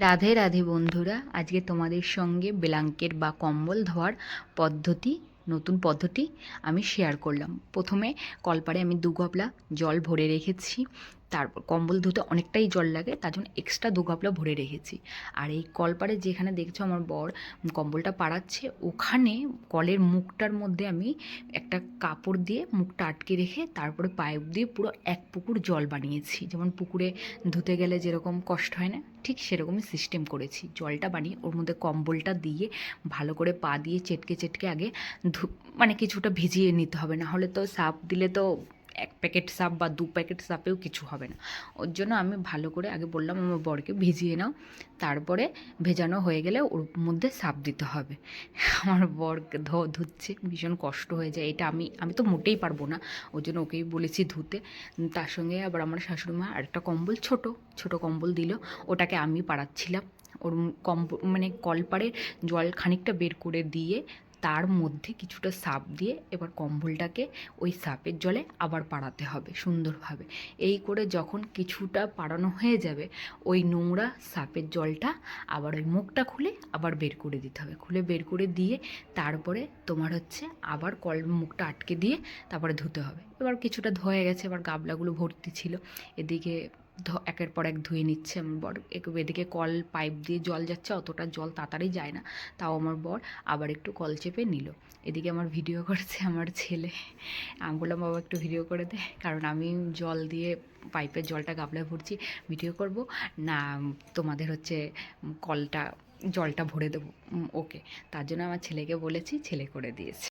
রাধে রাধে বন্ধুরা, আজকে তোমাদের সঙ্গে ব্ল্যাঙ্কেট বা কম্বল ধোয়ার পদ্ধতি, নতুন পদ্ধতি আমি শেয়ার করলাম। প্রথমে কলপারে আমি 2 গামলা জল ভরে রেখেছি। তারপর কম্বল ধুতে অনেকটাই জল লাগে, তার জন্য এক্সট্রা 2 গামলা ভরে রেখেছি। আর এই কলপারে যেখানে দেখছো আমার বর কম্বলটা পাড়াচ্ছে, ওখানে কলের মুখটার মধ্যে আমি একটা কাপড় দিয়ে মুখটা আটকে রেখে তারপরে পাইপ দিয়ে পুরো 1 পুকুর জল বানিয়েছি। যেমন পুকুরে ধুতে গেলে যেরকম কষ্ট হয় না, ঠিক সেরকমই সিস্টেম করেছি। জলটা বানিয়ে ওর মধ্যে কম্বলটা দিয়ে ভালো করে পা দিয়ে চেটকে চেটকে আগে মানে কিছুটা ভিজিয়ে নিতে হবে, না হলে তো সার্ফ দিলে তো 1 প্যাকেট সার্ফ বা 2 প্যাকেট সার্ফেও কিছু হবে না। ওর জন্য আমি ভালো করে আগে বললাম আমার বরকে ভিজিয়ে নাও, তারপরে ভেজানো হয়ে গেলে ওর মধ্যে সার্ফ দিতে হবে। আমার বর ধুচ্ছে, ভীষণ কষ্ট হয়ে যায়। এটা আমি তো মোটেই পারবো না, ওর জন্য ওকেই বলেছি ধুতে। তার সঙ্গে আবার আমার শাশুড়িমা আরেকটা কম্বল ছোট কম্বল দিল, ওটাকে আমি পাড়াচ্ছিলাম। ওর মানে কলপাড়ের জল খানিকটা বের করে দিয়ে তার মধ্যে কিছুটা সার্ফ দিয়ে এবার কম্বলটাকে ওই সার্ফের জলে আবার পাড়াতে হবে সুন্দরভাবে। এই করে যখন কিছুটা পাড়ানো হয়ে যাবে, ওই নোংরা সার্ফের জলটা আবার ওই মুখটা খুলে আবার বের করে দিতে হবে। খুলে বের করে দিয়ে তারপরে তোমার হচ্ছে আবার মুখটা আটকে দিয়ে তারপরে ধুতে হবে। এবার কিছুটা ধয়ে গেছে, এবার গাবলাগুলো ভর্তি ছিল। এদিকে একের পর এক ধুয়ে নিচ্ছে আমার বর। এদিকে কল পাইপ দিয়ে জল যাচ্ছে, অতটা জল তাড়াতাড়ি যায় না, তাও আমার বর আবার একটু কল চেপে নিল। এদিকে আমার ভিডিও করছে আমার ছেলে। আমি বললাম বাবা একটু ভিডিও করে দে, কারণ আমি জল দিয়ে পাইপের জলটা গাবলায় ভরছি, ভিডিও করব না তোমাদের হচ্ছে জলটা ভরে দেবো। ওকে, তার জন্য আমার ছেলেকে বলেছি, ছেলে করে দিয়েছে।